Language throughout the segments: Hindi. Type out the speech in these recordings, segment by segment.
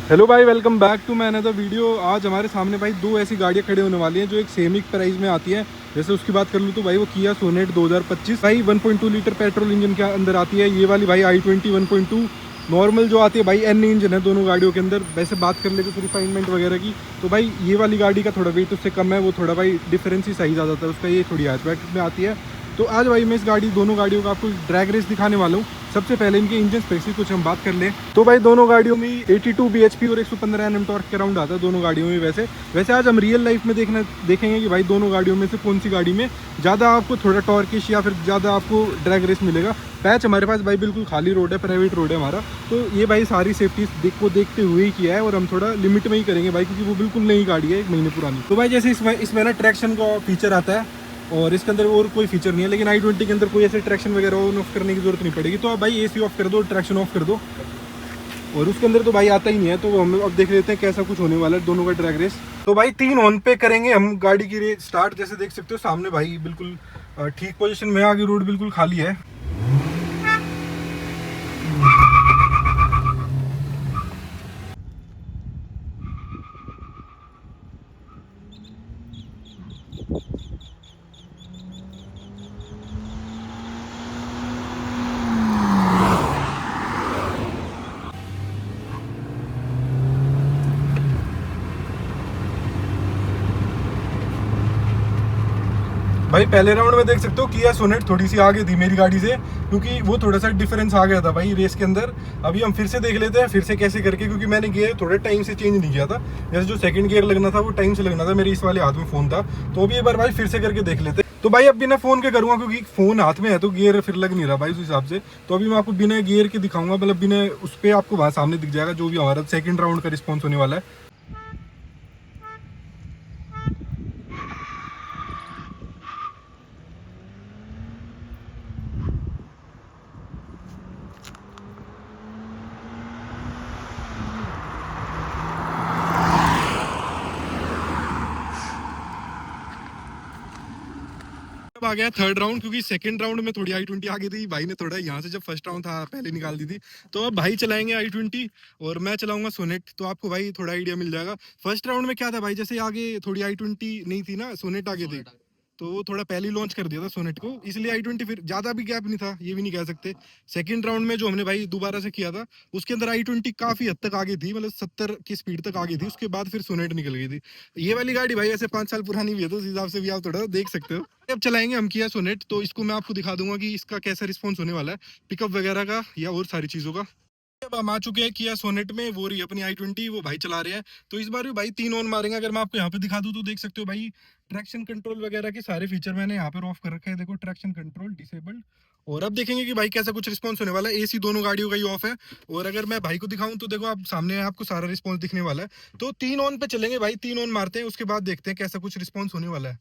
हेलो भाई, welcome back to my another video. आज हमारे सामने भाई दो ऐसी गाड़ियाँ खड़ी होने वाली हैं जो एक सेम ही प्राइस में आती है। जैसे उसकी बात कर लूँ तो भाई वो किया सोनेट 2025 भाई 1.2 लीटर पेट्रोल इंजन के अंदर आती है। ये वाली भाई i20 1.2 नॉर्मल जो आती है भाई एन इंजन है दोनों गाड़ियों के अंदर। वैसे बात कर ले तो रिफाइनमेंट वगैरह की तो भाई ये वाली गाड़ी का थोड़ा वेट उससे कम है, वो थोड़ा भाई डिफरेंस ही सही ज़्यादा था उसका। ये थोड़ी हैचबैक में आती है। तो आज भाई मैं इस दोनों गाड़ियों का आपको ड्रैग रेस दिखाने वाला हूँ। सबसे पहले इनके इंजन स्पेक्स की कुछ हम बात कर लें तो भाई दोनों गाड़ियों में 82 bhp और 115 Nm टॉर्क के राउंड आता है दोनों गाड़ियों में। वैसे आज हम रियल लाइफ में देखेंगे कि भाई दोनों गाड़ियों में से कौन सी गाड़ी में ज़्यादा आपको थोड़ा टॉर्किश या फिर ज़्यादा आपको ड्रैग रेस मिलेगा। पैच हमारे पास भाई बिल्कुल खाली रोड है, प्राइवेट रोड है हमारा, तो ये भाई सारी सेफ्टी को देखते हुए ही किया है और हम थोड़ा लिमिट में ही करेंगे भाई, क्योंकि वो बिल्कुल नई गाड़ी है, 1 महीने पुरानी। तो भाई जैसे इसमें ना ट्रैक्शन का फीचर आता है और इसके अंदर और कोई फीचर नहीं है, लेकिन i20 के अंदर कोई ऐसे ट्रैक्शन वगैरह ऑन ऑफ करने की जरूरत नहीं पड़ेगी। तो अब भाई एसी ऑफ कर दो, ट्रैक्शन ऑफ कर दो, और उसके अंदर तो भाई आता ही नहीं है। तो हम अब देख लेते हैं कैसा कुछ होने वाला है दोनों का ड्रैग रेस। तो भाई 3 ऑन पे करेंगे हम गाड़ी की रेस स्टार्ट। जैसे देख सकते हो सामने भाई बिल्कुल ठीक पोजीशन में, आगे रोड बिल्कुल खाली है। भाई पहले राउंड में देख सकते हो किया सोनेट थोड़ी सी आगे थी मेरी गाड़ी से, क्योंकि वो थोड़ा सा डिफरेंस आ गया था भाई रेस के अंदर। अभी हम फिर से देख लेते हैं फिर से कैसे करके, क्योंकि मैंने गियर थोड़े टाइम से चेंज नहीं किया था। जैसे जो सेकंड गियर लगना था वो टाइम से लगना था, मेरे इस वाले हाथ में फ़ोन था। तो अभी एक बार भाई फिर से करके देख लेते हैं। तो भाई अब बिना फ़ोन के करूँगा क्योंकि फ़ोन हाथ में है तो गियर फिर लग नहीं रहा भाई उस हिसाब से। तो अभी मैं आपको बिना गियर के दिखाऊंगा, मतलब बिना उस पर आपको वहाँ सामने दिख जाएगा जो भी हमारा सेकंड राउंड का रिस्पॉन्स होने वाला है। अब आ गया थर्ड राउंड, क्योंकि सेकंड राउंड में थोड़ी i20 आगे थी, भाई ने थोड़ा यहाँ से जब फर्स्ट राउंड था पहले निकाल दी थी। तो अब भाई चलाएंगे i20 और मैं चलाऊंगा सोनेट, तो आपको भाई थोड़ा आइडिया मिल जाएगा। फर्स्ट राउंड में क्या था भाई, जैसे आगे थोड़ी i20 नहीं थी ना, सोनेट आगे थी, तो वो थोड़ा पहले ही लॉन्च कर दिया था सोनेट को, इसलिए i20 फिर ज्यादा भी गैप नहीं था, ये भी नहीं कह सकते। सेकंड राउंड में जो हमने भाई दोबारा से किया था उसके अंदर i20 काफी हद तक आगे थी, मतलब 70 की स्पीड तक आगे थी, उसके बाद फिर सोनेट निकल गई थी। ये वाली गाड़ी भाई ऐसे 5 साल पुरानी भी है, तो उस हिसाब से भी आप थोड़ा देख सकते हो। अब चलाएंगे हम किया सोनेट, तो इसको मैं आपको दिखा दूंगा कि इसका कैसा रिस्पॉन्स होने वाला है, पिकअप वगैरह का या और सारी चीजों का। अब हम आ चुके हैं किया सोनेट में, वो रही अपनी i20, वो भाई चला रहे हैं। तो इस बार भी भाई 3 ऑन मारेंगे। अगर मैं आपको यहाँ पे दिखा दूं तो देख सकते हो भाई ट्रैक्शन कंट्रोल वगैरह के सारे फीचर मैंने यहाँ पर ऑफ कर रखे हैं। देखो ट्रैक्शन कंट्रोल डिसेबल्ड। और अब देखेंगे कि भाई कैसा कुछ रिस्पॉन्स होने वाला है। एसी दोनों गाड़ियों का ही ऑफ है। और अगर मैं भाई को दिखाऊं तो देखो आप सामने आपको सारा रिस्पॉन्स दिखने वाला है। तो 3 ऑन पे चलेंगे भाई, 3 ऑन मारते हैं, उसके बाद देखते हैं कैसा कुछ रिस्पॉन्स होने वाला है।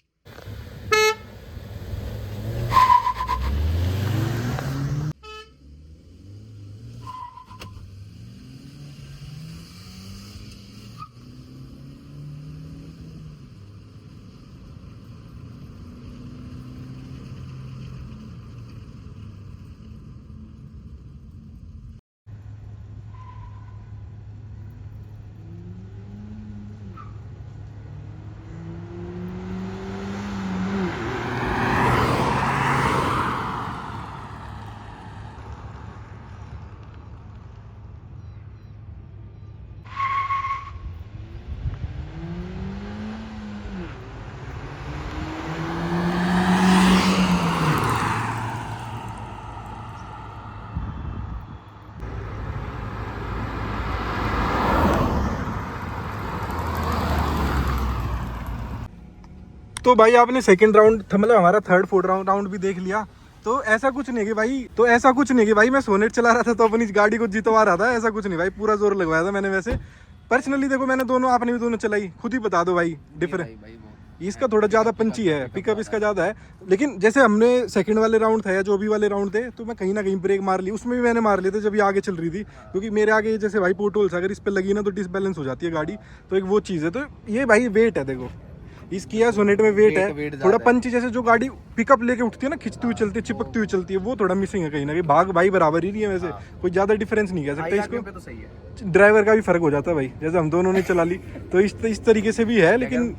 तो भाई आपने सेकंड राउंड मतलब हमारा थर्ड फोर्थ राउंड भी देख लिया। तो ऐसा कुछ नहीं कि भाई मैं सोनेट चला रहा था तो अपनी गाड़ी को जितवा रहा था, ऐसा कुछ नहीं भाई, पूरा जोर लगवाया था मैंने। वैसे पर्सनली देखो मैंने दोनों, आपने भी दोनों चलाई, खुद ही बता दो भाई डिफरेंस। इसका थोड़ा ज्यादा पंची है, पिकअप इसका ज्यादा है। लेकिन जैसे हमने सेकंड वाले राउंड था या जो भी वाले राउंड थे, तो मैं कहीं ना कहीं ब्रेक मार ली, उसमें भी मैंने मार लिए थे जब ये आगे चल रही थी, क्योंकि मेरे आगे जैसे भाई पोर्ट होल्स अगर इस पे लगी ना तो डिसबैलेंस हो जाती है गाड़ी। तो एक वो चीज़ है। तो ये भाई वेट है देखो, इस किया सोनेट में वेट है weight थोड़ा ज्यादा पंच, जैसे जो गाड़ी पिकअप लेके उठती है ना, खिंचती हुई चलती है, चिपकती हुई चलती है, वो थोड़ा मिसिंग है कहीं ना कहीं। भाग भाई बराबर ही नहीं है वैसे, कोई ज्यादा डिफरेंस नहीं कह सकते इसको। पे तो सही है। ड्राइवर का भी फर्क हो जाता है भाई, जैसे हम दोनों ने चला ली तो इस तरीके से भी है, लेकिन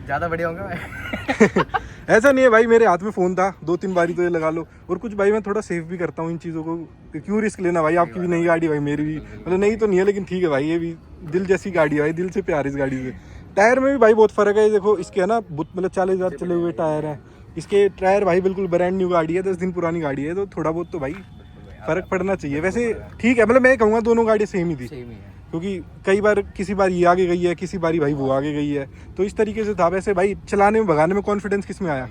ज्यादा बढ़िया होंगे। ऐसा नहीं है भाई, मेरे हाथ में फ़ोन था 2-3 बारी तो ये लगा लो। और कुछ भाई मैं थोड़ा सेफ भी करता हूँ इन चीज़ों को, क्यों रिस्क लेना भाई, आपकी भी नई गाड़ी भाई, मेरी भी मतलब नई तो नहीं है लेकिन ठीक है भाई, ये भी दिल जैसी गाड़ी है भाई, दिल से प्यार इस गाड़ी से। टायर में भी भाई बहुत फ़र्क है, ये देखो इसके है ना मतलब 40,000 चले हुए टायर हैं, इसके टायर भाई बिल्कुल ब्रांड न्यू गाड़ी है, 10 दिन पुरानी गाड़ी है, तो थोड़ा बहुत तो भाई फ़र्क पड़ना चाहिए। वैसे ठीक है, मतलब मैं कहूँगा दोनों गाड़ियाँ सेम ही थी, सेम ही है। क्योंकि कई बार किसी बार ये आगे गई है, किसी बारी भाई वो आगे गई है, तो इस तरीके से था। वैसे भाई चलाने में भगाने में कॉन्फिडेंस किस में आया,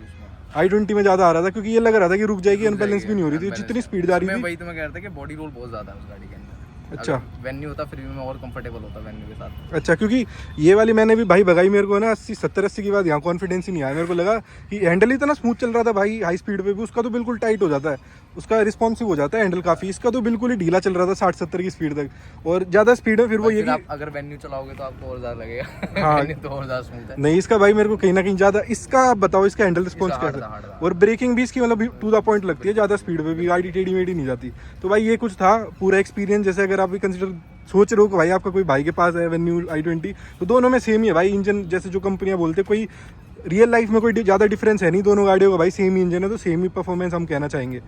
i20 में ज़्यादा आ रहा था, क्योंकि ये लग रहा था कि रुक जाएगी, अनबैलेंस भी नहीं हो रही थी, जितनी स्पीड जा रही थी। वही तो मैं कह रहा था कि बॉडी रोल बहुत ज्यादा है उस गाड़ी के अंदर। अच्छा वेन्यू होता फिर भी मैं और कंफर्टेबल होता वेन्यू के साथ। अच्छा, क्योंकि ये वाली मैंने भी भाई भगाई, मेरे को ना 70-80 के बाद यहाँ कॉन्फिडेंस ही नहीं आया, मेरे को लगा कि हैंडल इतना स्मूथ चल रहा था भाई, हाई स्पीड पे भी उसका तो बिल्कुल टाइट हो जाता है, उसका रिस्पॉन्सिव हो जाता है हैंडल काफ़ी, इसका तो बिल्कुल ही ढीला चल रहा था 60-70 की स्पीड तक, और ज़्यादा स्पीड में फिर वो ये कि आप अगर वेन्यू चलाओगे तो आपको और ज्यादा लगेगा। हाँ। वेन्यू तो और ज्यादा स्मूथ है। नहीं, इसका भाई मेरे को कहीं ना कहीं ज़्यादा, इसका आप बताओ इसका हैंडल रिस्पॉन्स इसका कैसा hard है, था। और ब्रेकिंग भी इसकी मतलब टू द पॉइंट लगती है, ज़्यादा स्पीड पे भी गाड़ी टेढ़ी मेढ़ी नहीं जाती। तो भाई ये कुछ था पूरा एक्सपीरियंस। जैसे अगर आप भी कंसिडर सोच रहे हो कि भाई आपका कोई भाई के पास है वेन्यू i20, तो दोनों में सेम ही है भाई इंजन, जैसे जो कंपनियां बोलते हैं, कोई रियल लाइफ में कोई ज़्यादा डिफरेंस है नहीं, दोनों गाड़ियों का भाई सेम ही इंजन है, तो सेम ही परफॉर्मेंस हम कहना चाहेंगे।